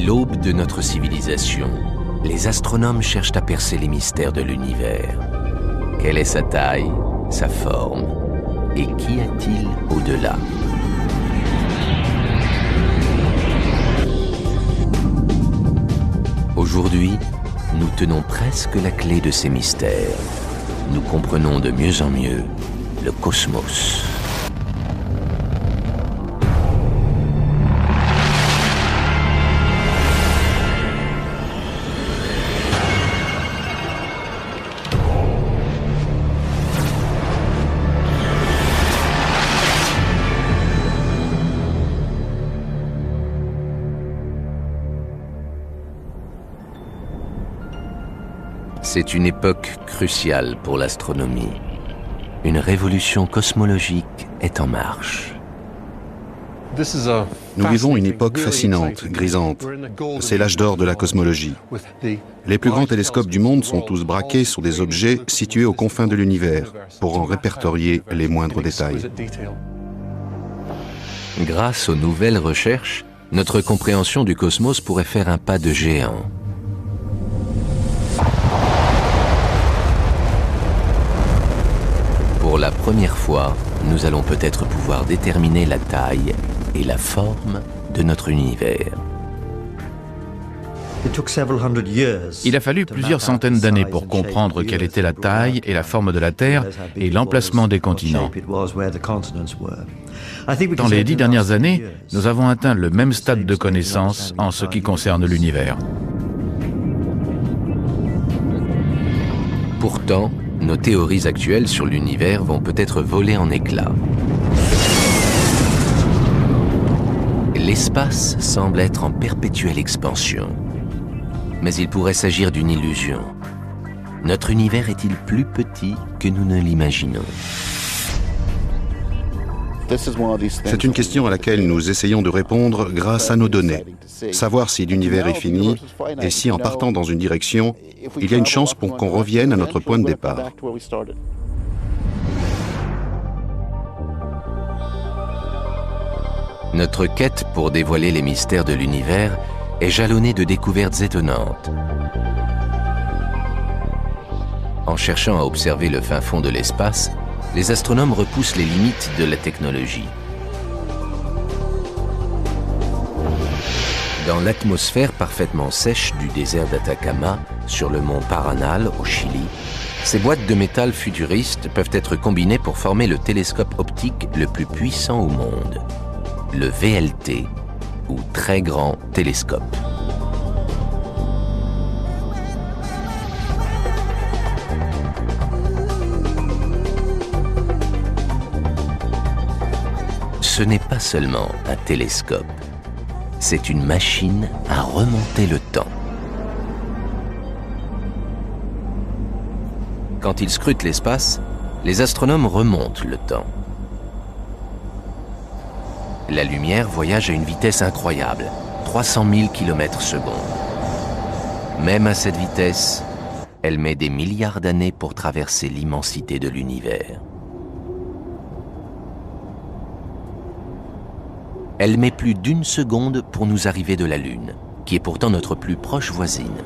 l'aube de notre civilisation, les astronomes cherchent à percer les mystères de l'univers. Quelle est sa taille, sa forme, et qu'y a-t-il au-delà ? Aujourd'hui, nous tenons presque la clé de ces mystères. Nous comprenons de mieux en mieux le cosmos. C'est une époque cruciale pour l'astronomie. Une révolution cosmologique est en marche. Nous vivons une époque fascinante, grisante. C'est l'âge d'or de la cosmologie. Les plus grands télescopes du monde sont tous braqués sur des objets situés aux confins de l'univers pour en répertorier les moindres détails. Grâce aux nouvelles recherches, notre compréhension du cosmos pourrait faire un pas de géant. Pour la première fois, nous allons peut-être pouvoir déterminer la taille et la forme de notre univers. Il a fallu plusieurs centaines d'années pour comprendre quelle était la taille et la forme de la Terre et l'emplacement des continents. Dans les 10 dernières années, nous avons atteint le même stade de connaissance en ce qui concerne l'univers. Pourtant, nos théories actuelles sur l'univers vont peut-être voler en éclats. L'espace semble être en perpétuelle expansion. Mais il pourrait s'agir d'une illusion. Notre univers est-il plus petit que nous ne l'imaginons ? C'est une question à laquelle nous essayons de répondre grâce à nos données. Savoir si l'univers est fini et si, en partant dans une direction, il y a une chance pour qu'on revienne à notre point de départ. Notre quête pour dévoiler les mystères de l'univers est jalonnée de découvertes étonnantes. En cherchant à observer le fin fond de l'espace, les astronomes repoussent les limites de la technologie. Dans l'atmosphère parfaitement sèche du désert d'Atacama, sur le mont Paranal, au Chili, ces boîtes de métal futuristes peuvent être combinées pour former le télescope optique le plus puissant au monde, le VLT, ou Très Grand Télescope. Ce n'est pas seulement un télescope, c'est une machine à remonter le temps. Quand ils scrutent l'espace, les astronomes remontent le temps. La lumière voyage à une vitesse incroyable, 300 000 km/s. Même à cette vitesse, elle met des milliards d'années pour traverser l'immensité de l'univers. Elle met plus d'1 seconde pour nous arriver de la Lune, qui est pourtant notre plus proche voisine.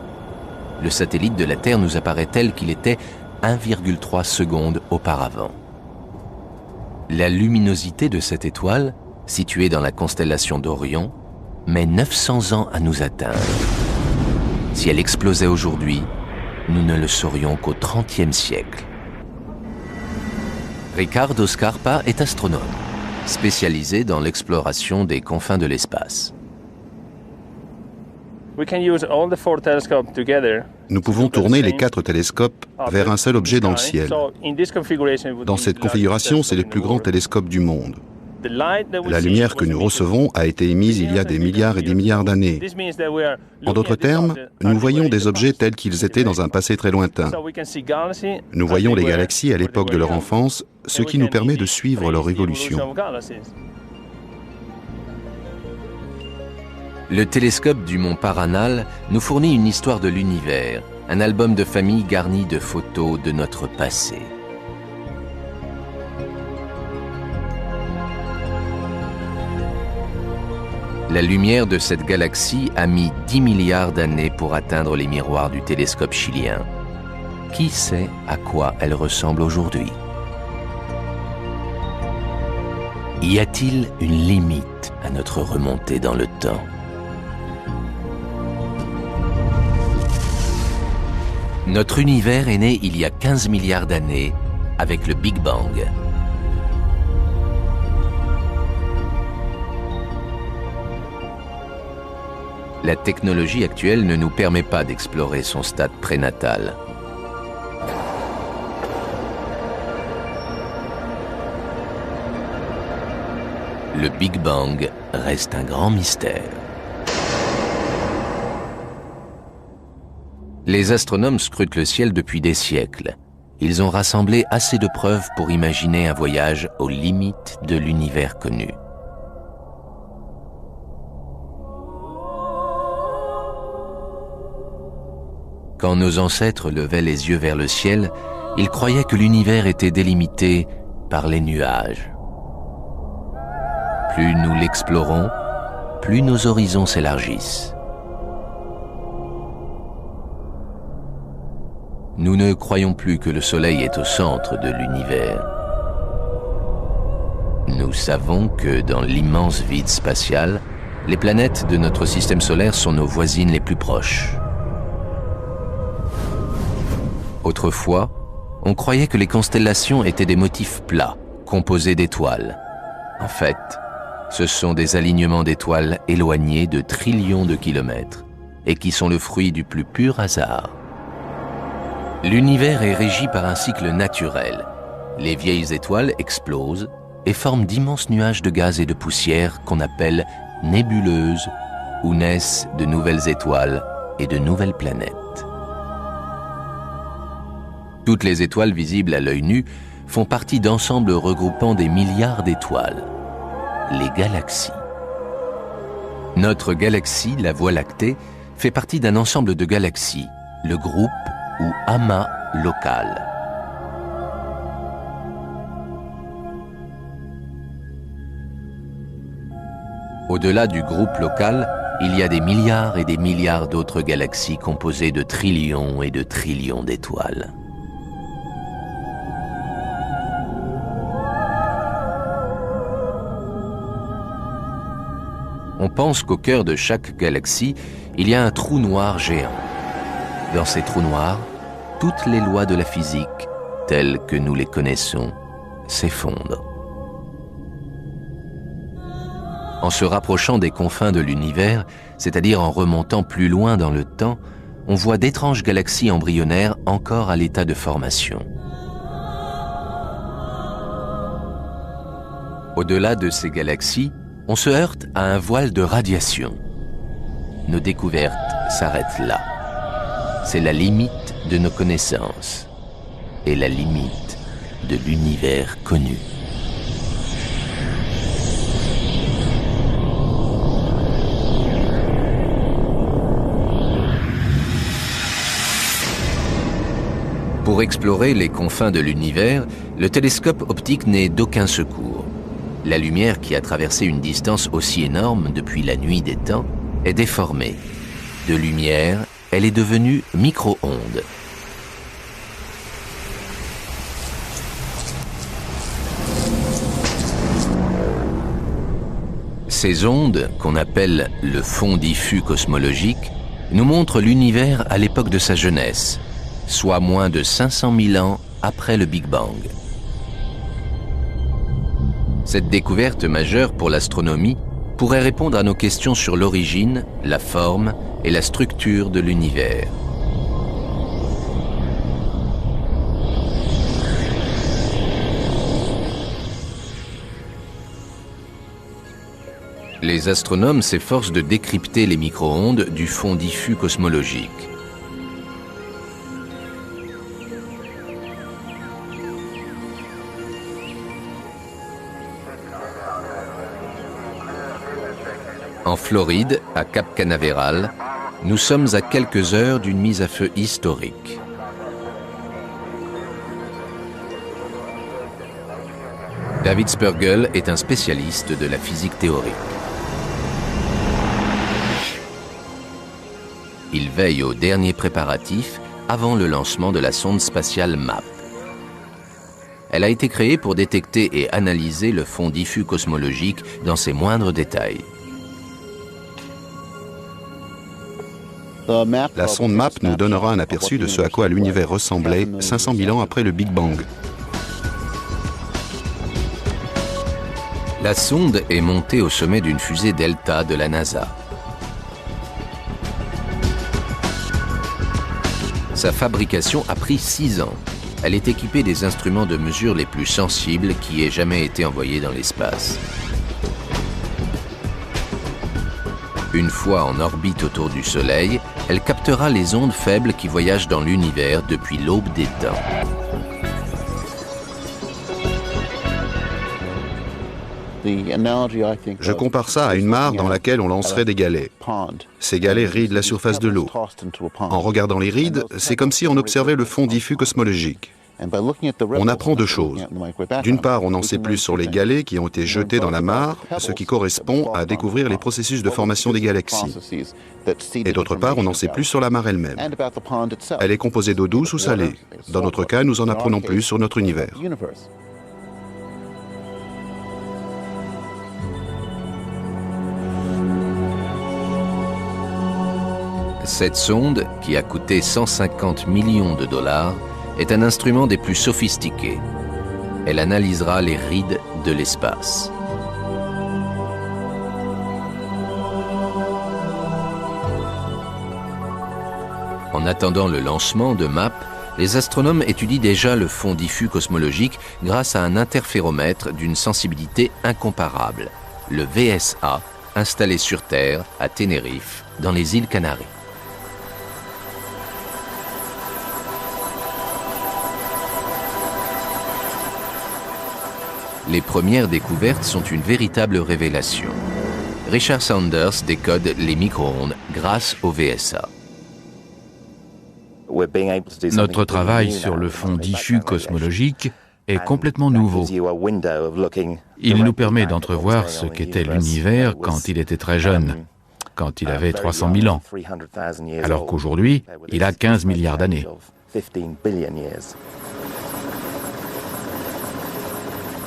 Le satellite de la Terre nous apparaît tel qu'il était 1,3 secondes auparavant. La luminosité de cette étoile, située dans la constellation d'Orion, met 900 ans à nous atteindre. Si elle explosait aujourd'hui, nous ne le saurions qu'au XXe siècle. Ricardo Scarpa est astronome, spécialisé dans l'exploration des confins de l'espace. Nous pouvons tourner les 4 télescopes vers un seul objet dans le ciel. Dans cette configuration, c'est le plus grand télescope du monde. La lumière que nous recevons a été émise il y a des milliards et des milliards d'années. En d'autres termes, nous voyons des objets tels qu'ils étaient dans un passé très lointain. Nous voyons les galaxies à l'époque de leur enfance, ce qui nous permet de suivre leur évolution. Le télescope du mont Paranal nous fournit une histoire de l'univers, un album de famille garni de photos de notre passé. La lumière de cette galaxie a mis 10 milliards d'années pour atteindre les miroirs du télescope chilien. Qui sait à quoi elle ressemble aujourd'hui? Y a-t-il une limite à notre remontée dans le temps? Notre univers est né il y a 15 milliards d'années avec le Big Bang. La technologie actuelle ne nous permet pas d'explorer son stade prénatal. Le Big Bang reste un grand mystère. Les astronomes scrutent le ciel depuis des siècles. Ils ont rassemblé assez de preuves pour imaginer un voyage aux limites de l'univers connu. Quand nos ancêtres levaient les yeux vers le ciel, ils croyaient que l'univers était délimité par les nuages. Plus nous l'explorons, plus nos horizons s'élargissent. Nous ne croyons plus que le Soleil est au centre de l'univers. Nous savons que dans l'immense vide spatial, les planètes de notre système solaire sont nos voisines les plus proches. Autrefois, on croyait que les constellations étaient des motifs plats, composés d'étoiles. En fait, ce sont des alignements d'étoiles éloignées de trillions de kilomètres et qui sont le fruit du plus pur hasard. L'univers est régi par un cycle naturel. Les vieilles étoiles explosent et forment d'immenses nuages de gaz et de poussière qu'on appelle nébuleuses, où naissent de nouvelles étoiles et de nouvelles planètes. Toutes les étoiles visibles à l'œil nu font partie d'ensembles regroupant des milliards d'étoiles, les galaxies. Notre galaxie, la Voie lactée, fait partie d'un ensemble de galaxies, le groupe ou amas local. Au-delà du groupe local, il y a des milliards et des milliards d'autres galaxies composées de trillions et de trillions d'étoiles. On pense qu'au cœur de chaque galaxie, il y a un trou noir géant. Dans ces trous noirs, toutes les lois de la physique, telles que nous les connaissons, s'effondrent. En se rapprochant des confins de l'univers, c'est-à-dire en remontant plus loin dans le temps, on voit d'étranges galaxies embryonnaires encore à l'état de formation. Au-delà de ces galaxies, on se heurte à un voile de radiation. Nos découvertes s'arrêtent là. C'est la limite de nos connaissances et la limite de l'univers connu. Pour explorer les confins de l'univers, le télescope optique n'est d'aucun secours. La lumière qui a traversé une distance aussi énorme depuis la nuit des temps est déformée. De lumière, elle est devenue micro-onde. Ces ondes, qu'on appelle le fond diffus cosmologique, nous montrent l'univers à l'époque de sa jeunesse, soit moins de 500 000 ans après le Big Bang. Cette découverte majeure pour l'astronomie pourrait répondre à nos questions sur l'origine, la forme et la structure de l'univers. Les astronomes s'efforcent de décrypter les micro-ondes du fond diffus cosmologique. En Floride, à Cap Canaveral, nous sommes à quelques heures d'une mise à feu historique. David Spergel est un spécialiste de la physique théorique. Il veille aux derniers préparatifs avant le lancement de la sonde spatiale MAP. Elle a été créée pour détecter et analyser le fond diffus cosmologique dans ses moindres détails. La sonde MAP nous donnera un aperçu de ce à quoi l'univers ressemblait 500 000 ans après le Big Bang. La sonde est montée au sommet d'une fusée Delta de la NASA. Sa fabrication a pris 6 ans. Elle est équipée des instruments de mesure les plus sensibles qui aient jamais été envoyés dans l'espace. Une fois en orbite autour du Soleil, elle captera les ondes faibles qui voyagent dans l'univers depuis l'aube des temps. Je compare ça à une mare dans laquelle on lancerait des galets. Ces galets rident la surface de l'eau. En regardant les rides, c'est comme si on observait le fond diffus cosmologique. On apprend 2 choses. D'une part, on en sait plus sur les galets qui ont été jetés dans la mare, ce qui correspond à découvrir les processus de formation des galaxies. Et d'autre part, on en sait plus sur la mare elle-même. Elle est composée d'eau douce ou salée. Dans notre cas, nous en apprenons plus sur notre univers. Cette sonde, qui a coûté 150 millions de dollars, est un instrument des plus sophistiqués. Elle analysera les rides de l'espace. En attendant le lancement de MAP, les astronomes étudient déjà le fond diffus cosmologique grâce à un interféromètre d'une sensibilité incomparable, le VSA, installé sur Terre, à Tenerife, dans les îles Canaries. Les premières découvertes sont une véritable révélation. Richard Sanders décode les micro-ondes grâce au VSA. Notre travail sur le fond diffus cosmologique est complètement nouveau. Il nous permet d'entrevoir ce qu'était l'univers quand il était très jeune, quand il avait 300 000 ans, alors qu'aujourd'hui, il a 15 milliards d'années.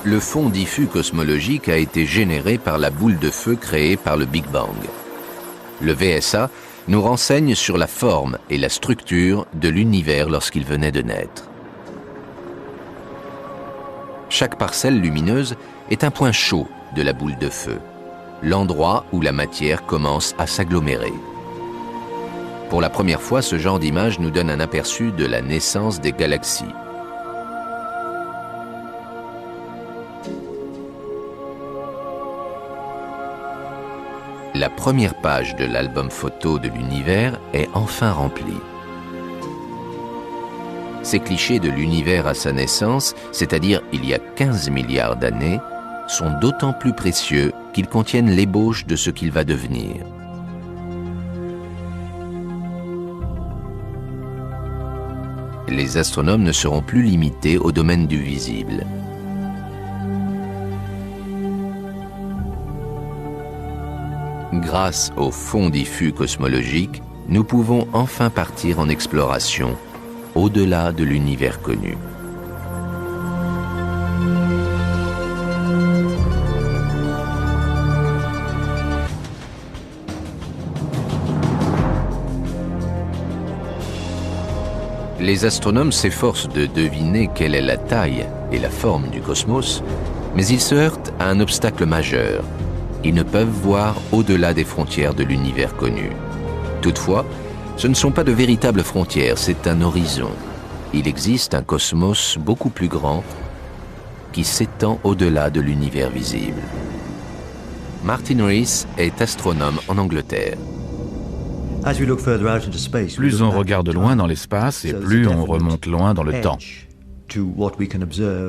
Le fond diffus cosmologique a été généré par la boule de feu créée par le Big Bang. Le VSA nous renseigne sur la forme et la structure de l'univers lorsqu'il venait de naître. Chaque parcelle lumineuse est un point chaud de la boule de feu, l'endroit où la matière commence à s'agglomérer. Pour la première fois, ce genre d'image nous donne un aperçu de la naissance des galaxies. La première page de l'album photo de l'univers est enfin remplie. Ces clichés de l'univers à sa naissance, c'est-à-dire il y a 15 milliards d'années, sont d'autant plus précieux qu'ils contiennent l'ébauche de ce qu'il va devenir. Les astronomes ne seront plus limités au domaine du visible. Grâce au fond diffus cosmologique, nous pouvons enfin partir en exploration au-delà de l'univers connu. Les astronomes s'efforcent de deviner quelle est la taille et la forme du cosmos, mais ils se heurtent à un obstacle majeur. Ils ne peuvent voir au-delà des frontières de l'univers connu. Toutefois, ce ne sont pas de véritables frontières, c'est un horizon. Il existe un cosmos beaucoup plus grand qui s'étend au-delà de l'univers visible. Martin Rees est astronome en Angleterre. Plus on regarde loin dans l'espace et plus on remonte loin dans le temps.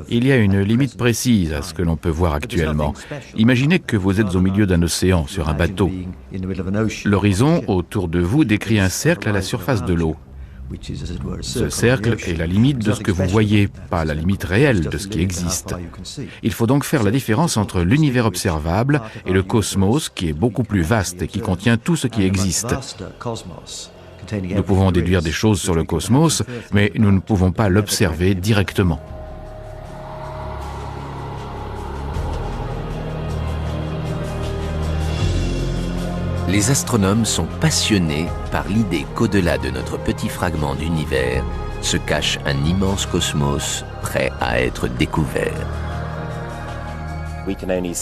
Il y a une limite précise à ce que l'on peut voir actuellement. Imaginez que vous êtes au milieu d'un océan, sur un bateau. L'horizon autour de vous décrit un cercle à la surface de l'eau. Ce cercle est la limite de ce que vous voyez, pas la limite réelle de ce qui existe. Il faut donc faire la différence entre l'univers observable et le cosmos qui est beaucoup plus vaste et qui contient tout ce qui existe. Nous pouvons déduire des choses sur le cosmos, mais nous ne pouvons pas l'observer directement. Les astronomes sont passionnés par l'idée qu'au-delà de notre petit fragment d'univers se cache un immense cosmos prêt à être découvert.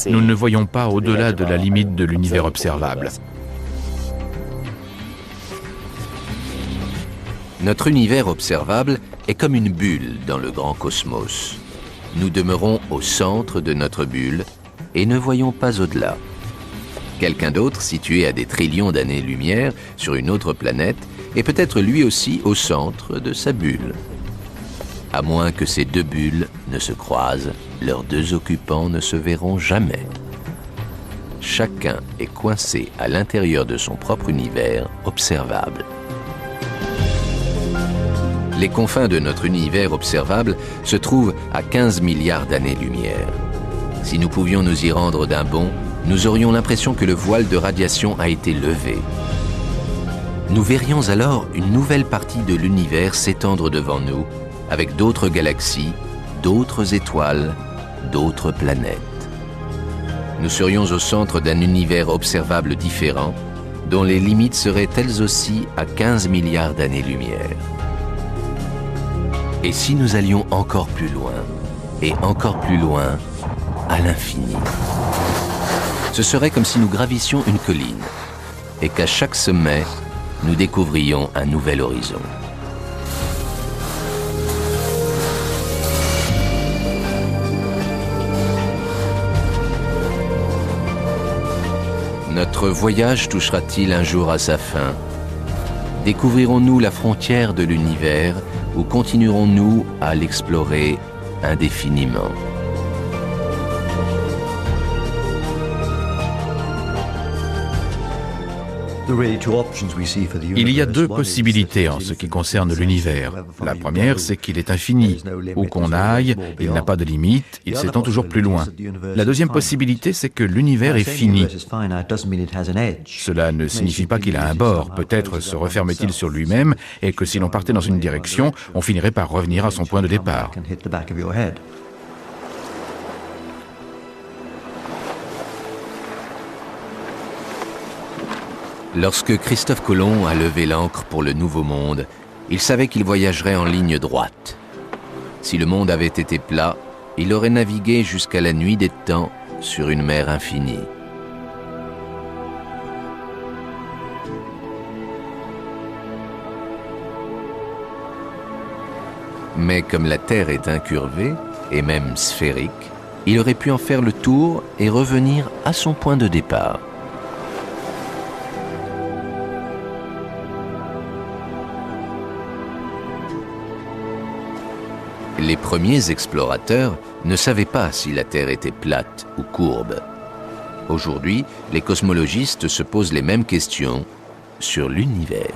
Nous ne voyons pas au-delà de la limite de l'univers observable. Notre univers observable est comme une bulle dans le grand cosmos. Nous demeurons au centre de notre bulle et ne voyons pas au-delà. Quelqu'un d'autre, situé à des trillions d'années-lumière sur une autre planète, est peut-être lui aussi au centre de sa bulle. À moins que ces deux bulles ne se croisent, leurs deux occupants ne se verront jamais. Chacun est coincé à l'intérieur de son propre univers observable. Les confins de notre univers observable se trouvent à 15 milliards d'années-lumière. Si nous pouvions nous y rendre d'un bond, nous aurions l'impression que le voile de radiation a été levé. Nous verrions alors une nouvelle partie de l'univers s'étendre devant nous, avec d'autres galaxies, d'autres étoiles, d'autres planètes. Nous serions au centre d'un univers observable différent, dont les limites seraient elles aussi à 15 milliards d'années-lumière. Et si nous allions encore plus loin, et encore plus loin, à l'infini? Ce serait comme si nous gravissions une colline, et qu'à chaque sommet, nous découvrions un nouvel horizon. Notre voyage touchera-t-il un jour à sa fin? Découvrirons-nous la frontière de l'univers ou continuerons-nous à l'explorer indéfiniment? Il y a deux possibilités en ce qui concerne l'univers. La première, c'est qu'il est infini. Où qu'on aille, il n'a pas de limite, il s'étend toujours plus loin. La deuxième possibilité, c'est que l'univers est fini. Cela ne signifie pas qu'il a un bord. Peut-être se referme-t-il sur lui-même et que si l'on partait dans une direction, on finirait par revenir à son point de départ. Lorsque Christophe Colomb a levé l'ancre pour le Nouveau Monde, il savait qu'il voyagerait en ligne droite. Si le monde avait été plat, il aurait navigué jusqu'à la nuit des temps sur une mer infinie. Mais comme la Terre est incurvée, et même sphérique, il aurait pu en faire le tour et revenir à son point de départ. Les premiers explorateurs ne savaient pas si la Terre était plate ou courbe. Aujourd'hui, les cosmologistes se posent les mêmes questions sur l'univers.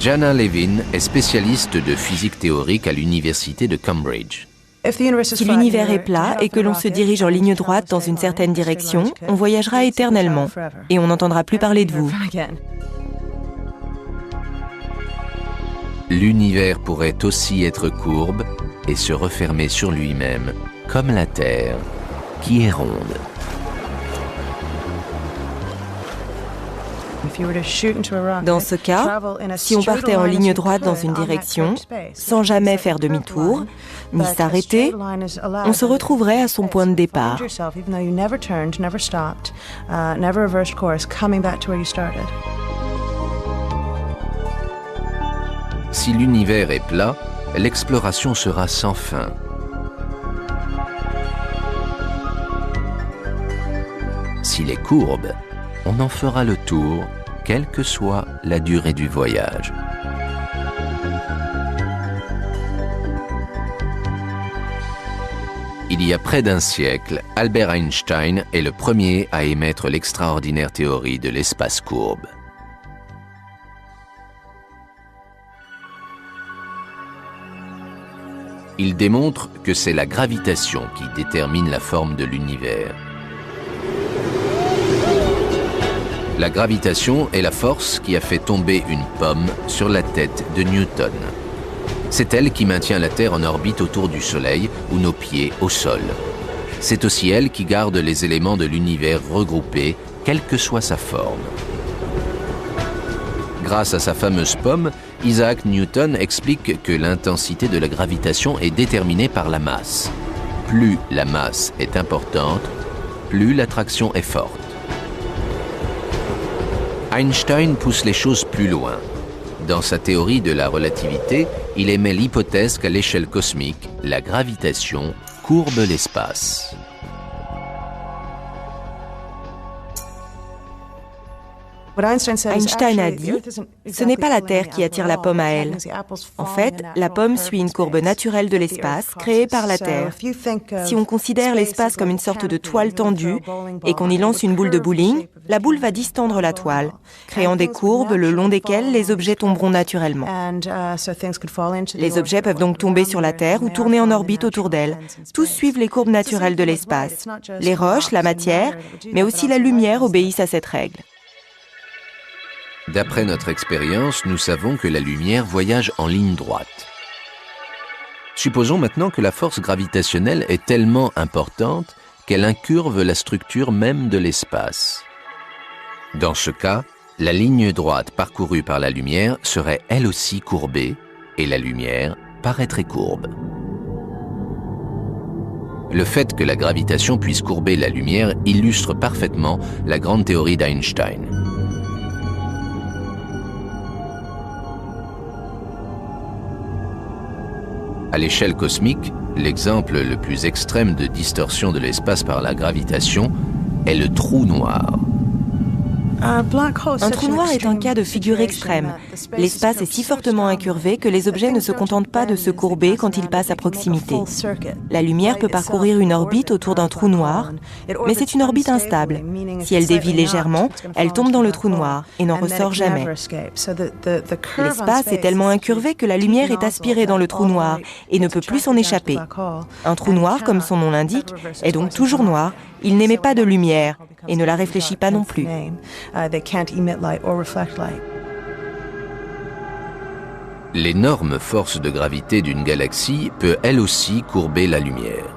Jana Levin est spécialiste de physique théorique à l'université de Cambridge. Si l'univers est plat et que l'on se dirige en ligne droite dans une certaine direction, on voyagera éternellement et on n'entendra plus parler de vous. L'univers pourrait aussi être courbe et se refermer sur lui-même, comme la Terre, qui est ronde. Dans ce cas, si on partait en ligne droite dans une direction, sans jamais faire demi-tour, ni s'arrêter, on se retrouverait à son point de départ. Si l'univers est plat, l'exploration sera sans fin. S'il est courbe, on en fera le tour, quelle que soit la durée du voyage. Il y a près d'un siècle, Albert Einstein est le premier à émettre l'extraordinaire théorie de l'espace courbe. Il démontre que c'est la gravitation qui détermine la forme de l'univers. La gravitation est la force qui a fait tomber une pomme sur la tête de Newton. C'est elle qui maintient la Terre en orbite autour du Soleil ou nos pieds au sol. C'est aussi elle qui garde les éléments de l'univers regroupés, quelle que soit sa forme. Grâce à sa fameuse pomme, Isaac Newton explique que l'intensité de la gravitation est déterminée par la masse. Plus la masse est importante, plus l'attraction est forte. Einstein pousse les choses plus loin. Dans sa théorie de la relativité, il émet l'hypothèse qu'à l'échelle cosmique, la gravitation courbe l'espace. Einstein a dit « Ce n'est pas la Terre qui attire la pomme à elle. En fait, la pomme suit une courbe naturelle de l'espace créée par la Terre. Si on considère l'espace comme une sorte de toile tendue et qu'on y lance une boule de bowling, la boule va distendre la toile, créant des courbes le long desquelles les objets tomberont naturellement. Les objets peuvent donc tomber sur la Terre ou tourner en orbite autour d'elle. Tous suivent les courbes naturelles de l'espace. Les roches, la matière, mais aussi la lumière obéissent à cette règle. D'après notre expérience, nous savons que la lumière voyage en ligne droite. Supposons maintenant que la force gravitationnelle est tellement importante qu'elle incurve la structure même de l'espace. Dans ce cas, la ligne droite parcourue par la lumière serait elle aussi courbée et la lumière paraîtrait courbe. Le fait que la gravitation puisse courber la lumière illustre parfaitement la grande théorie d'Einstein. À l'échelle cosmique, l'exemple le plus extrême de distorsion de l'espace par la gravitation est le trou noir. Un trou noir est un cas de figure extrême. L'espace est si fortement incurvé que les objets ne se contentent pas de se courber quand ils passent à proximité. La lumière peut parcourir une orbite autour d'un trou noir, mais c'est une orbite instable. Si elle dévie légèrement, elle tombe dans le trou noir et n'en ressort jamais. L'espace est tellement incurvé que la lumière est aspirée dans le trou noir et ne peut plus s'en échapper. Un trou noir, comme son nom l'indique, est donc toujours noir. Il n'émet pas de lumière et ne la réfléchit pas non plus. L'énorme force de gravité d'une galaxie peut elle aussi courber la lumière.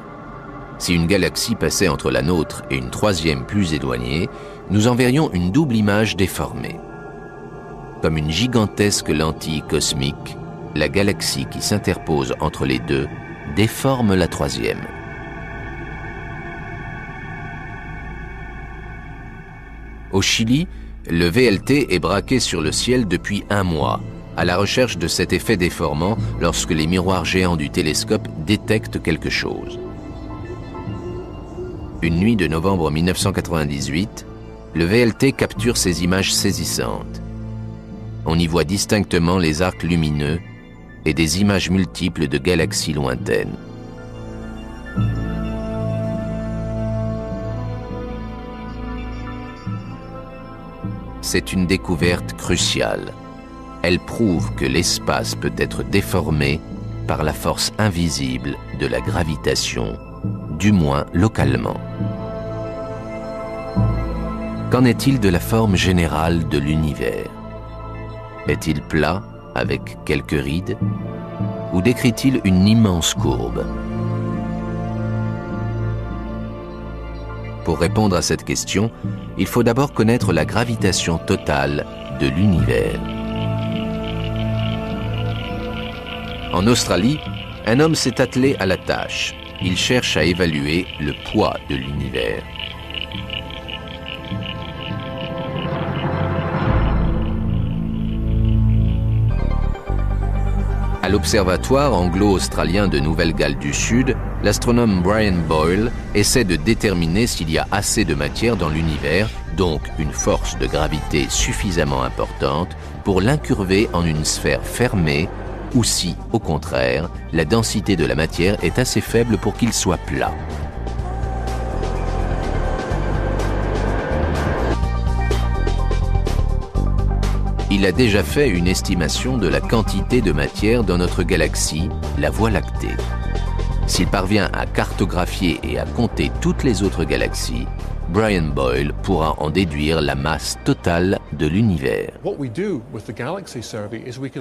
Si une galaxie passait entre la nôtre et une troisième plus éloignée, nous en verrions une double image déformée. Comme une gigantesque lentille cosmique, la galaxie qui s'interpose entre les deux déforme la troisième. Au Chili, le VLT est braqué sur le ciel depuis 1 mois, à la recherche de cet effet déformant lorsque les miroirs géants du télescope détectent quelque chose. Une nuit de novembre 1998, le VLT capture ces images saisissantes. On y voit distinctement les arcs lumineux et des images multiples de galaxies lointaines. C'est une découverte cruciale. Elle prouve que l'espace peut être déformé par la force invisible de la gravitation, du moins localement. Qu'en est-il de la forme générale de l'univers? Est-il plat, avec quelques rides, ou décrit-il une immense courbe? Pour répondre à cette question, il faut d'abord connaître la gravitation totale de l'univers. En Australie, un homme s'est attelé à la tâche. Il cherche à évaluer le poids de l'univers. À l'Observatoire anglo-australien de Nouvelle-Galles du Sud, l'astronome Brian Boyle essaie de déterminer s'il y a assez de matière dans l'univers, donc une force de gravité suffisamment importante pour l'incurver en une sphère fermée, ou si, au contraire, la densité de la matière est assez faible pour qu'il soit plat. Il a déjà fait une estimation de la quantité de matière dans notre galaxie, la Voie lactée. S'il parvient à cartographier et à compter toutes les autres galaxies, Brian Boyle pourra en déduire la masse totale de l'univers.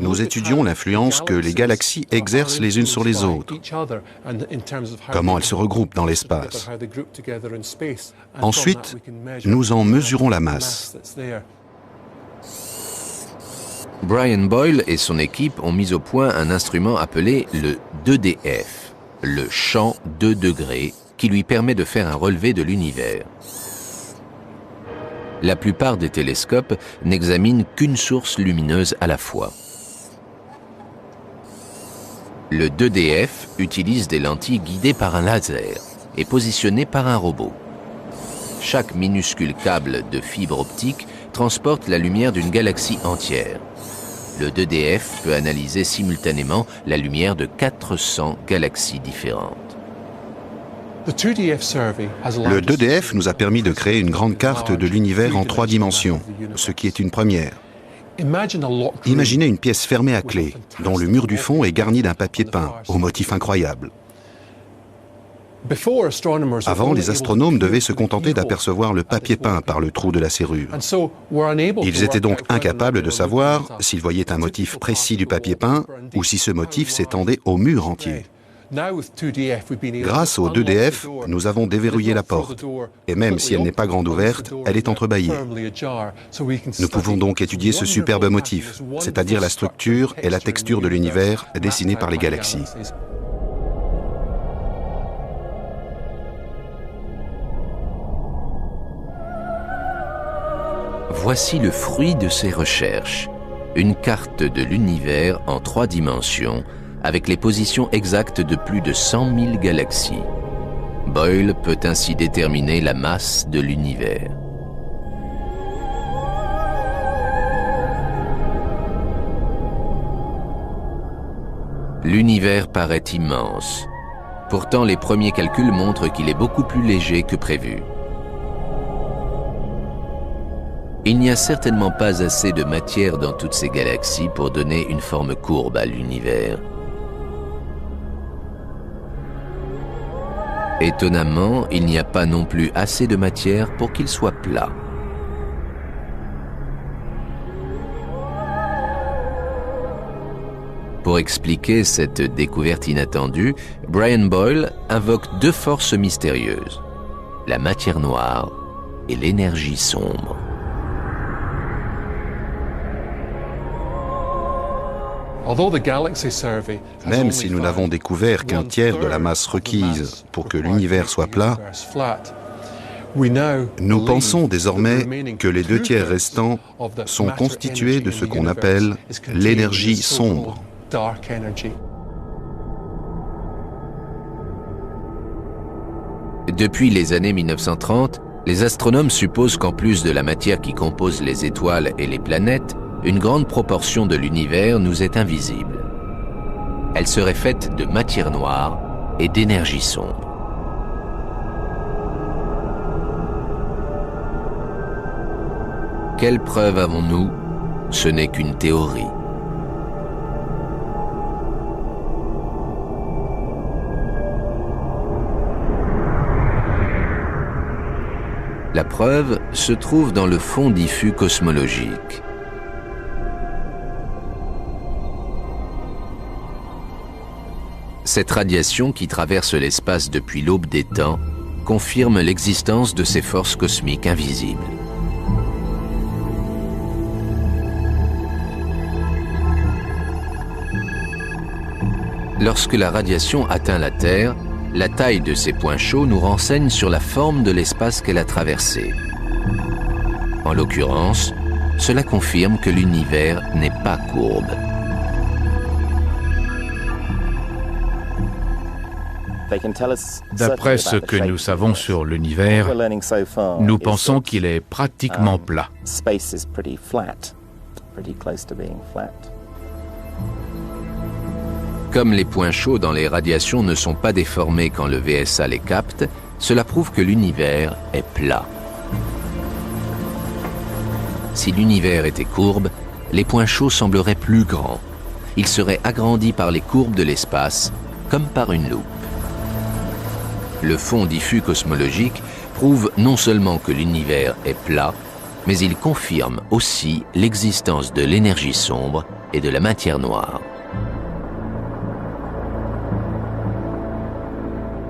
Nous étudions l'influence que les galaxies exercent les unes sur les autres, comment elles se regroupent dans l'espace. Ensuite, nous en mesurons la masse. Brian Boyle et son équipe ont mis au point un instrument appelé le 2DF, le champ 2 degrés, qui lui permet de faire un relevé de l'univers. La plupart des télescopes n'examinent qu'une source lumineuse à la fois. Le 2DF utilise des lentilles guidées par un laser et positionnées par un robot. Chaque minuscule câble de fibre optique transporte la lumière d'une galaxie entière. Le 2DF peut analyser simultanément la lumière de 400 galaxies différentes. Le 2DF nous a permis de créer une grande carte de l'univers en 3 dimensions, ce qui est une première. Imaginez une pièce fermée à clé, dont le mur du fond est garni d'un papier peint, au motif incroyable. Avant, les astronomes devaient se contenter d'apercevoir le papier peint par le trou de la serrure. Ils étaient donc incapables de savoir s'ils voyaient un motif précis du papier peint ou si ce motif s'étendait au mur entier. Grâce au 2DF, nous avons déverrouillé la porte, et même si elle n'est pas grande ouverte, elle est entrebâillée. Nous pouvons donc étudier ce superbe motif, c'est-à-dire la structure et la texture de l'univers dessinés par les galaxies. Voici le fruit de ces recherches, une carte de l'univers en 3 dimensions, avec les positions exactes de plus de 100 000 galaxies. Boyle peut ainsi déterminer la masse de l'univers. L'univers paraît immense. Pourtant, les premiers calculs montrent qu'il est beaucoup plus léger que prévu. Il n'y a certainement pas assez de matière dans toutes ces galaxies pour donner une forme courbe à l'univers. Étonnamment, il n'y a pas non plus assez de matière pour qu'il soit plat. Pour expliquer cette découverte inattendue, Brian Boyle invoque 2 forces mystérieuses, la matière noire et l'énergie sombre. Même si nous n'avons découvert qu'un tiers de la masse requise pour que l'univers soit plat, nous pensons désormais que les 2 tiers restants sont constitués de ce qu'on appelle l'énergie sombre. Depuis les années 1930, les astronomes supposent qu'en plus de la matière qui compose les étoiles et les planètes, une grande proportion de l'univers nous est invisible. Elle serait faite de matière noire et d'énergie sombre. Quelle preuve avons-nous? Ce n'est qu'une théorie. La preuve se trouve dans le fond diffus cosmologique. Cette radiation qui traverse l'espace depuis l'aube des temps confirme l'existence de ces forces cosmiques invisibles. Lorsque la radiation atteint la Terre, la taille de ces points chauds nous renseigne sur la forme de l'espace qu'elle a traversé. En l'occurrence, cela confirme que l'univers n'est pas courbe. D'après ce que nous savons sur l'univers, nous pensons qu'il est pratiquement plat. Comme les points chauds dans les radiations ne sont pas déformés quand le VSA les capte, cela prouve que l'univers est plat. Si l'univers était courbe, les points chauds sembleraient plus grands. Ils seraient agrandis par les courbes de l'espace, comme par une loupe. Le fond diffus cosmologique prouve non seulement que l'univers est plat, mais il confirme aussi l'existence de l'énergie sombre et de la matière noire.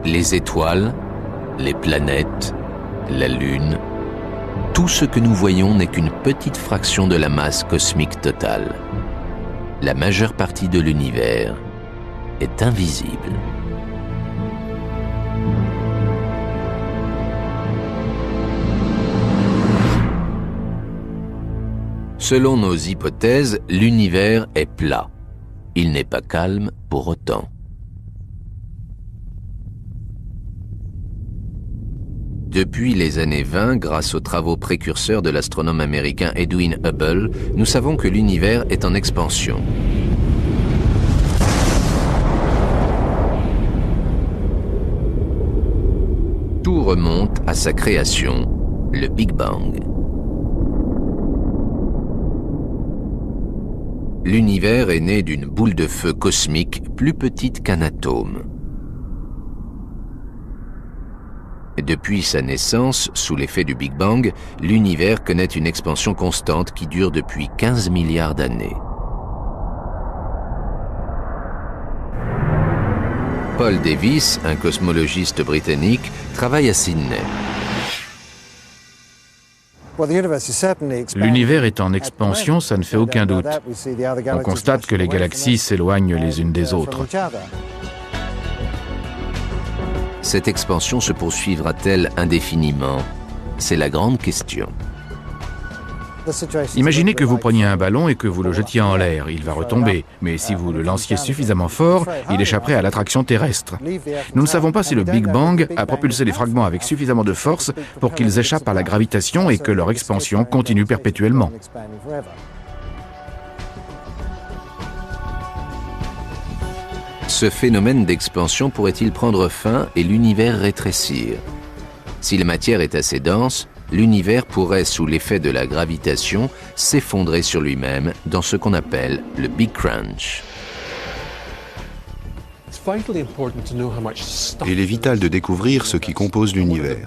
Les étoiles, les planètes, la Lune, tout ce que nous voyons n'est qu'une petite fraction de la masse cosmique totale. La majeure partie de l'univers est invisible. Selon nos hypothèses, l'univers est plat. Il n'est pas calme pour autant. Depuis les années 20, grâce aux travaux précurseurs de l'astronome américain Edwin Hubble, nous savons que l'univers est en expansion. Tout remonte à sa création, le Big Bang. L'univers est né d'une boule de feu cosmique plus petite qu'un atome. Depuis sa naissance, sous l'effet du Big Bang, l'univers connaît une expansion constante qui dure depuis 15 milliards d'années. Paul Davies, un cosmologiste britannique, travaille à Sydney. L'univers est en expansion, ça ne fait aucun doute. On constate que les galaxies s'éloignent les unes des autres. Cette expansion se poursuivra-t-elle indéfiniment? C'est la grande question. Imaginez que vous preniez un ballon et que vous le jetiez en l'air. Il va retomber, mais si vous le lanciez suffisamment fort, il échapperait à l'attraction terrestre. Nous ne savons pas si le Big Bang a propulsé les fragments avec suffisamment de force pour qu'ils échappent à la gravitation et que leur expansion continue perpétuellement. Ce phénomène d'expansion pourrait-il prendre fin et l'univers rétrécir? Si la matière est assez dense, l'univers pourrait, sous l'effet de la gravitation, s'effondrer sur lui-même dans ce qu'on appelle le Big Crunch. Il est vital de découvrir ce qui compose l'univers.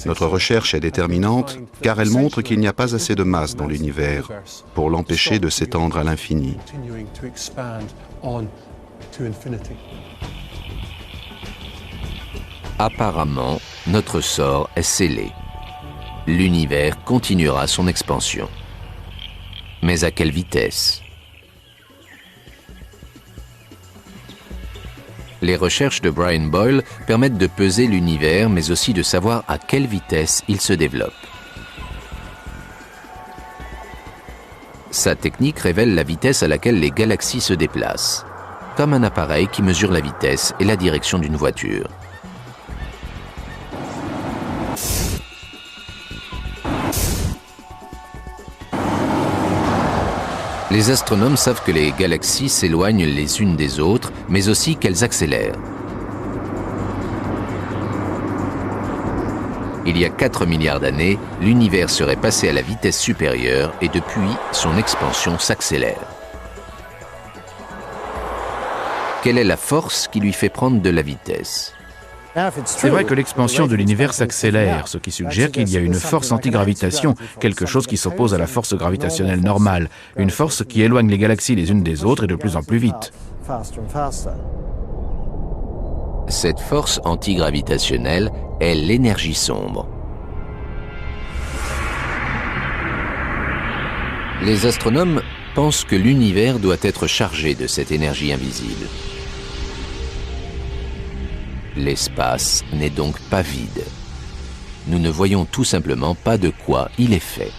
Notre recherche est déterminante car elle montre qu'il n'y a pas assez de masse dans l'univers pour l'empêcher de s'étendre à l'infini. Apparemment, notre sort est scellé. L'univers continuera son expansion. Mais à quelle vitesse? Les recherches de Brian Boyle permettent de peser l'univers, mais aussi de savoir à quelle vitesse il se développe. Sa technique révèle la vitesse à laquelle les galaxies se déplacent, comme un appareil qui mesure la vitesse et la direction d'une voiture. Les astronomes savent que les galaxies s'éloignent les unes des autres, mais aussi qu'elles accélèrent. Il y a 4 milliards d'années, l'univers serait passé à la vitesse supérieure et depuis, son expansion s'accélère. Quelle est la force qui lui fait prendre de la vitesse? C'est vrai que l'expansion de l'univers s'accélère, ce qui suggère qu'il y a une force antigravitation, quelque chose qui s'oppose à la force gravitationnelle normale, une force qui éloigne les galaxies les unes des autres et de plus en plus vite. Cette force antigravitationnelle est l'énergie sombre. Les astronomes pensent que l'univers doit être chargé de cette énergie invisible. L'espace n'est donc pas vide. Nous ne voyons tout simplement pas de quoi il est fait.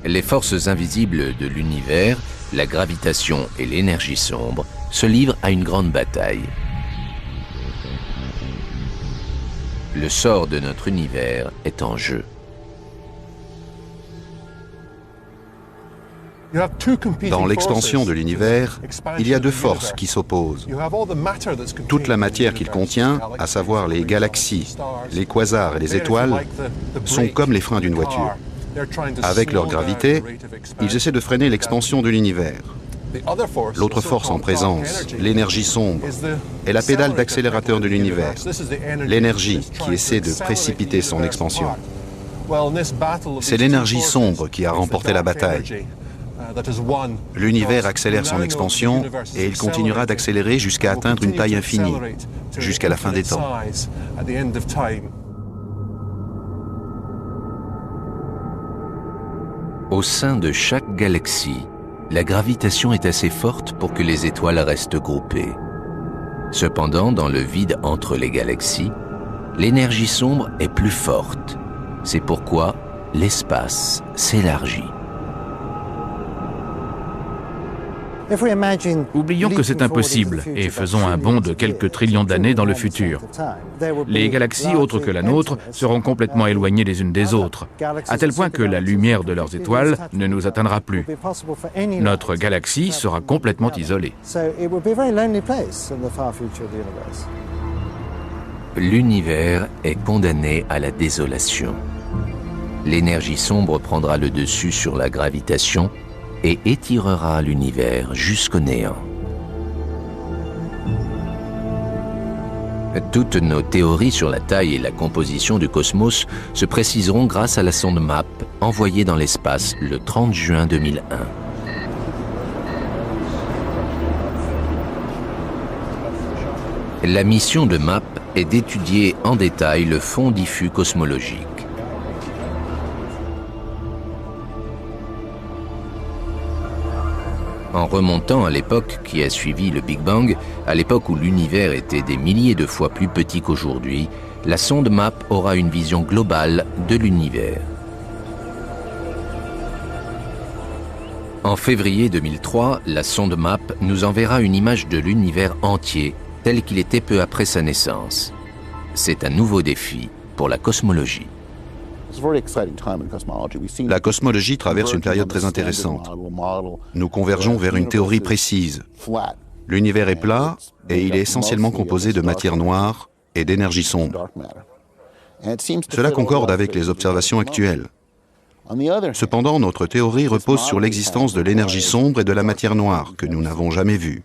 Les forces invisibles de l'univers, la gravitation et l'énergie sombre, se livrent à une grande bataille. Le sort de notre univers est en jeu. Dans l'expansion de l'univers, il y a deux forces qui s'opposent. Toute la matière qu'il contient, à savoir les galaxies, les quasars et les étoiles, sont comme les freins d'une voiture. Avec leur gravité, ils essaient de freiner l'expansion de l'univers. L'autre force en présence, l'énergie sombre, est la pédale d'accélérateur de l'univers, l'énergie qui essaie de précipiter son expansion. C'est l'énergie sombre qui a remporté la bataille. L'univers accélère son expansion et il continuera d'accélérer jusqu'à atteindre une taille infinie, jusqu'à la fin des temps. Au sein de chaque galaxie, la gravitation est assez forte pour que les étoiles restent groupées. Cependant, dans le vide entre les galaxies, l'énergie sombre est plus forte. C'est pourquoi l'espace s'élargit. Oublions que c'est impossible et faisons un bond de quelques trillions d'années dans le futur. Les galaxies autres que la nôtre seront complètement éloignées les unes des autres, à tel point que la lumière de leurs étoiles ne nous atteindra plus. Notre galaxie sera complètement isolée. L'univers est condamné à la désolation. L'énergie sombre prendra le dessus sur la gravitation et étirera l'univers jusqu'au néant. Toutes nos théories sur la taille et la composition du cosmos se préciseront grâce à la sonde MAP envoyée dans l'espace le 30 juin 2001. La mission de MAP est d'étudier en détail le fond diffus cosmologique. En remontant à l'époque qui a suivi le Big Bang, à l'époque où l'univers était des milliers de fois plus petit qu'aujourd'hui, la sonde MAP aura une vision globale de l'univers. En février 2003, la sonde MAP nous enverra une image de l'univers entier, tel qu'il était peu après sa naissance. C'est un nouveau défi pour la cosmologie. La cosmologie traverse une période très intéressante. Nous convergeons vers une théorie précise. L'univers est plat et il est essentiellement composé de matière noire et d'énergie sombre. Cela concorde avec les observations actuelles. Cependant, notre théorie repose sur l'existence de l'énergie sombre et de la matière noire que nous n'avons jamais vue.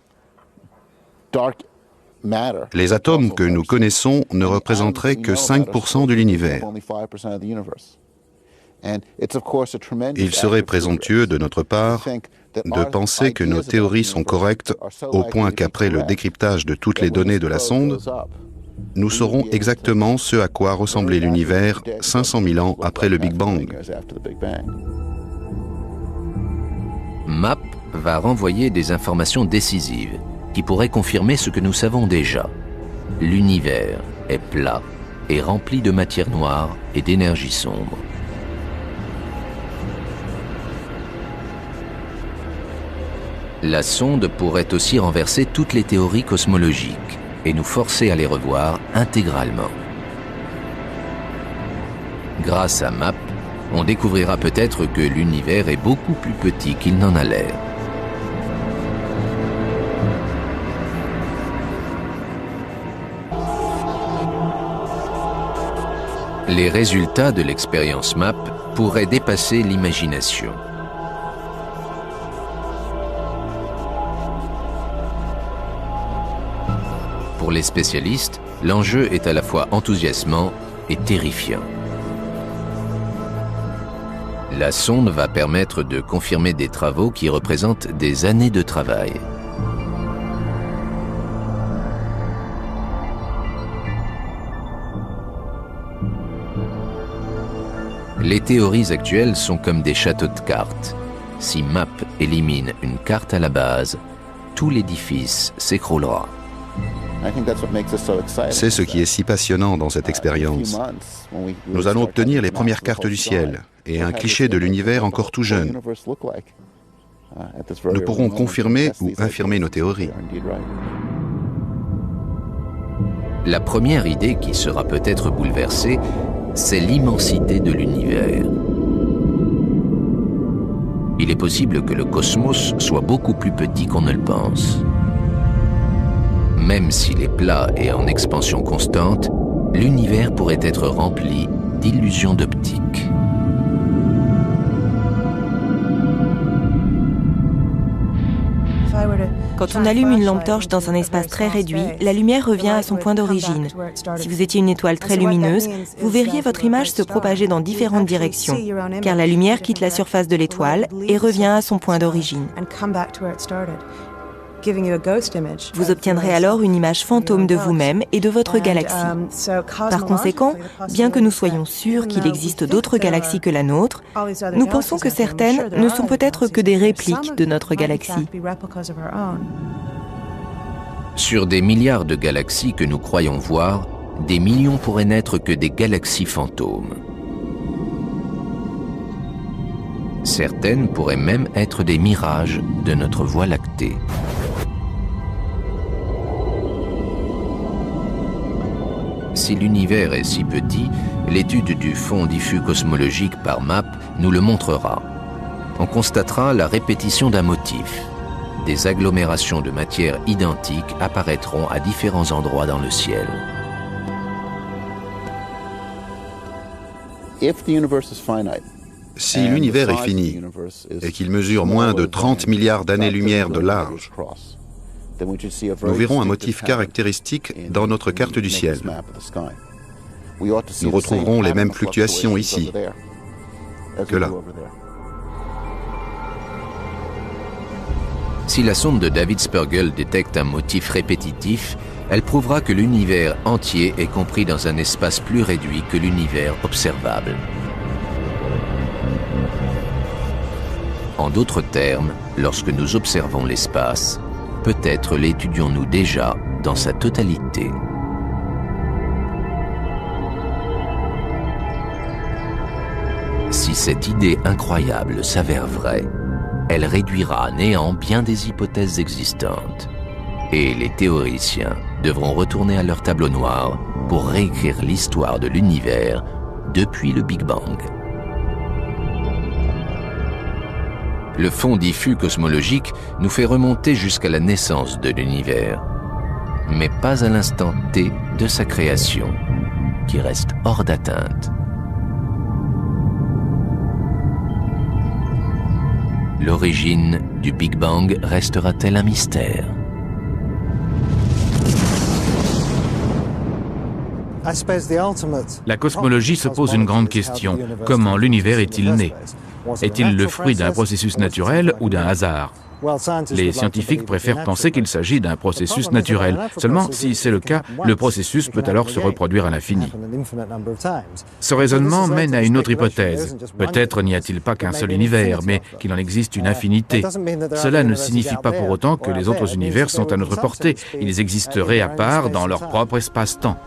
Les atomes que nous connaissons ne représenteraient que 5% de l'univers. Il serait présomptueux de notre part de penser que nos théories sont correctes au point qu'après le décryptage de toutes les données de la sonde, nous saurons exactement ce à quoi ressemblait l'univers 500 000 ans après le Big Bang. MAP va renvoyer des informations décisives qui pourraient confirmer ce que nous savons déjà. L'univers est plat et rempli de matière noire et d'énergie sombre. La sonde pourrait aussi renverser toutes les théories cosmologiques et nous forcer à les revoir intégralement. Grâce à MAP, on découvrira peut-être que l'univers est beaucoup plus petit qu'il n'en a l'air. Les résultats de l'expérience MAP pourraient dépasser l'imagination. Pour les spécialistes, l'enjeu est à la fois enthousiasmant et terrifiant. La sonde va permettre de confirmer des travaux qui représentent des années de travail. Les théories actuelles sont comme des châteaux de cartes. Si MAP élimine une carte à la base, tout l'édifice s'écroulera. C'est ce qui est si passionnant dans cette expérience. Nous allons obtenir les premières cartes du ciel et un cliché de l'univers encore tout jeune. Nous pourrons confirmer ou infirmer nos théories. La première idée qui sera peut-être bouleversée, c'est l'immensité de l'univers. Il est possible que le cosmos soit beaucoup plus petit qu'on ne le pense. Même s'il est plat et en expansion constante, l'univers pourrait être rempli d'illusions d'optique. Quand on allume une lampe torche dans un espace très réduit, la lumière revient à son point d'origine. Si vous étiez une étoile très lumineuse, vous verriez votre image se propager dans différentes directions, car la lumière quitte la surface de l'étoile et revient à son point d'origine. Vous obtiendrez alors une image fantôme de vous-même et de votre galaxie. Par conséquent, bien que nous soyons sûrs qu'il existe d'autres galaxies que la nôtre, nous pensons que certaines ne sont peut-être que des répliques de notre galaxie. Sur des milliards de galaxies que nous croyons voir, des millions pourraient n'être que des galaxies fantômes. Certaines pourraient même être des mirages de notre Voie lactée. Si l'univers est si petit, l'étude du fond diffus cosmologique par MAP nous le montrera. On constatera la répétition d'un motif. Des agglomérations de matière identiques apparaîtront à différents endroits dans le ciel. Si l'univers est fini et qu'il mesure moins de 30 milliards d'années-lumière de large, nous verrons un motif caractéristique dans notre carte du ciel. Nous retrouverons les mêmes fluctuations ici que là. Si la sonde de David Spergel détecte un motif répétitif, elle prouvera que l'univers entier est compris dans un espace plus réduit que l'univers observable. En d'autres termes, lorsque nous observons l'espace, peut-être l'étudions-nous déjà dans sa totalité. Si cette idée incroyable s'avère vraie, elle réduira à néant bien des hypothèses existantes. Et les théoriciens devront retourner à leur tableau noir pour réécrire l'histoire de l'univers depuis le Big Bang. Le fond diffus cosmologique nous fait remonter jusqu'à la naissance de l'univers, mais pas à l'instant T de sa création, qui reste hors d'atteinte. L'origine du Big Bang restera-t-elle un mystère ? La cosmologie se pose une grande question. Comment l'univers est-il né ? Est-il le fruit d'un processus naturel ou d'un hasard ? Les scientifiques préfèrent penser qu'il s'agit d'un processus naturel. Seulement, si c'est le cas, le processus peut alors se reproduire à l'infini. Ce raisonnement mène à une autre hypothèse. Peut-être n'y a-t-il pas qu'un seul univers, mais qu'il en existe une infinité. Cela ne signifie pas pour autant que les autres univers sont à notre portée. Ils existeraient à part dans leur propre espace-temps.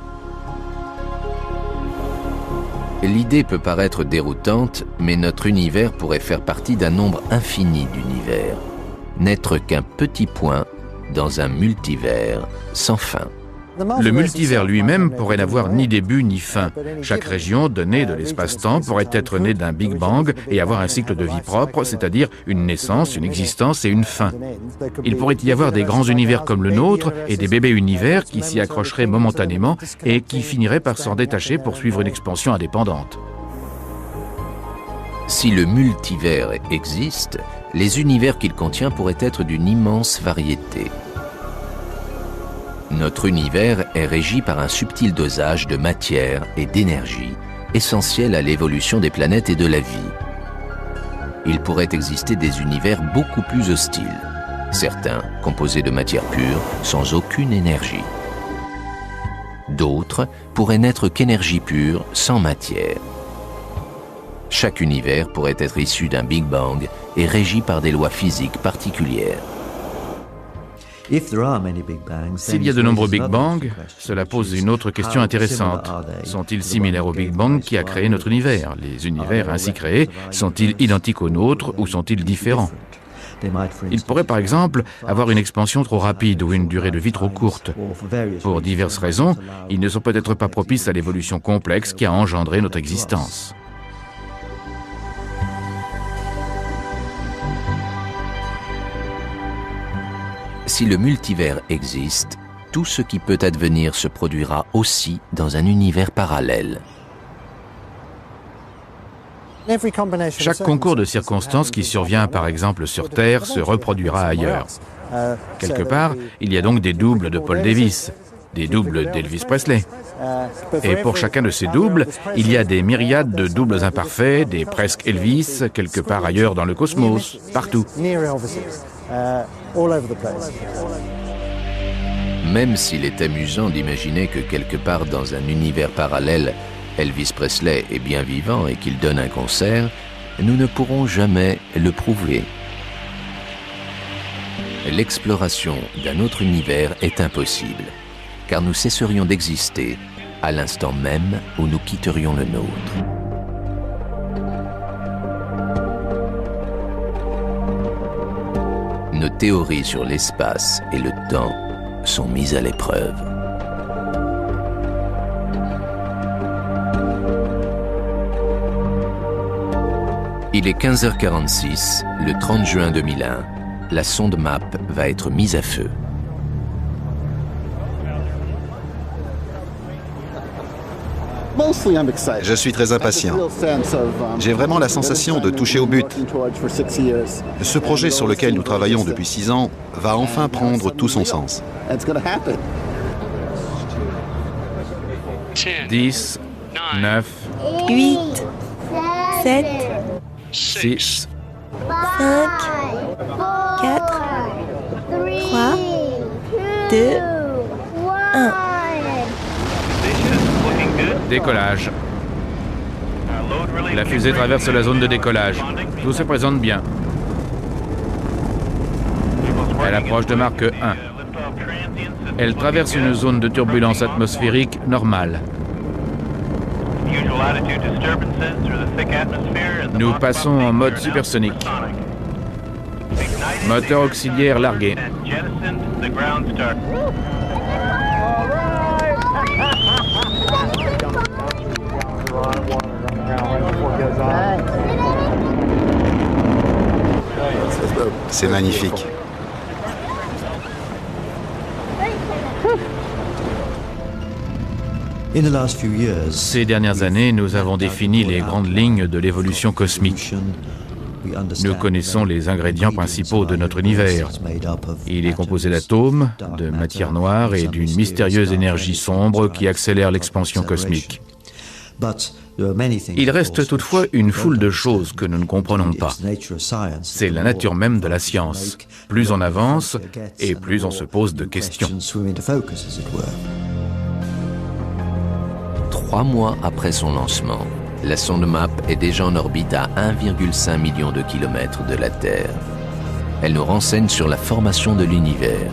L'idée peut paraître déroutante, mais notre univers pourrait faire partie d'un nombre infini d'univers, n'être qu'un petit point dans un multivers sans fin. Le multivers lui-même pourrait n'avoir ni début ni fin. Chaque région donnée de l'espace-temps pourrait être née d'un Big Bang et avoir un cycle de vie propre, c'est-à-dire une naissance, une existence et une fin. Il pourrait y avoir des grands univers comme le nôtre et des bébés univers qui s'y accrocheraient momentanément et qui finiraient par s'en détacher pour suivre une expansion indépendante. Si le multivers existe, les univers qu'il contient pourraient être d'une immense variété. Notre univers est régi par un subtil dosage de matière et d'énergie, essentiel à l'évolution des planètes et de la vie. Il pourrait exister des univers beaucoup plus hostiles, certains composés de matière pure, sans aucune énergie. D'autres pourraient n'être qu'énergie pure, sans matière. Chaque univers pourrait être issu d'un Big Bang et régi par des lois physiques particulières. S'il y a de nombreux Big Bang, cela pose une autre question intéressante. Sont-ils similaires au Big Bang qui a créé notre univers ? Les univers ainsi créés sont-ils identiques aux nôtres ou sont-ils différents ? Ils pourraient par exemple avoir une expansion trop rapide ou une durée de vie trop courte. Pour diverses raisons, ils ne sont peut-être pas propices à l'évolution complexe qui a engendré notre existence. Si le multivers existe, tout ce qui peut advenir se produira aussi dans un univers parallèle. Chaque concours de circonstances qui survient par exemple sur Terre se reproduira ailleurs. Quelque part, il y a donc des doubles de Paul Davis, des doubles d'Elvis Presley. Et pour chacun de ces doubles, il y a des myriades de doubles imparfaits, des presque Elvis, quelque part ailleurs dans le cosmos, partout. Même s'il est amusant d'imaginer que quelque part dans un univers parallèle, Elvis Presley est bien vivant et qu'il donne un concert, nous ne pourrons jamais le prouver. L'exploration d'un autre univers est impossible, car nous cesserions d'exister à l'instant même où nous quitterions le nôtre. Nos théories sur l'espace et le temps sont mises à l'épreuve. Il est 15h46, le 30 juin 2001. La sonde MAP va être mise à feu. Je suis très impatient. J'ai vraiment la sensation de toucher au but. Ce projet sur lequel nous travaillons depuis 6 ans va enfin prendre tout son sens. 10, 9, 8, 7, 6, 5, 4, 3, 2, 1. décollage. La fusée traverse la zone de décollage. Tout se présente bien. Elle approche de Mach 1. Elle traverse une zone de turbulence atmosphérique normale. Nous passons en mode supersonique. Moteur auxiliaire largué. C'est magnifique. Ces dernières années, nous avons défini les grandes lignes de l'évolution cosmique. Nous connaissons les ingrédients principaux de notre univers. Il est composé d'atomes, de matière noire et d'une mystérieuse énergie sombre qui accélère l'expansion cosmique. Il reste toutefois une foule de choses que nous ne comprenons pas. C'est la nature même de la science. Plus on avance, et plus on se pose de questions. 3 mois après son lancement, la sonde MAP est déjà en orbite à 1,5 million de kilomètres de la Terre. Elle nous renseigne sur la formation de l'univers.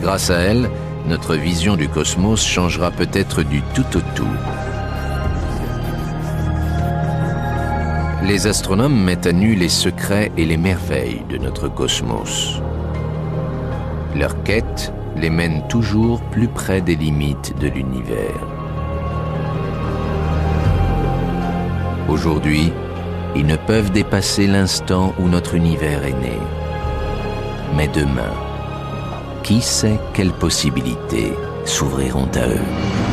Grâce à elle, notre vision du cosmos changera peut-être du tout au tout. Les astronomes mettent à nu les secrets et les merveilles de notre cosmos. Leur quête les mène toujours plus près des limites de l'univers. Aujourd'hui, ils ne peuvent dépasser l'instant où notre univers est né. Mais demain, qui sait quelles possibilités s'ouvriront à eux ?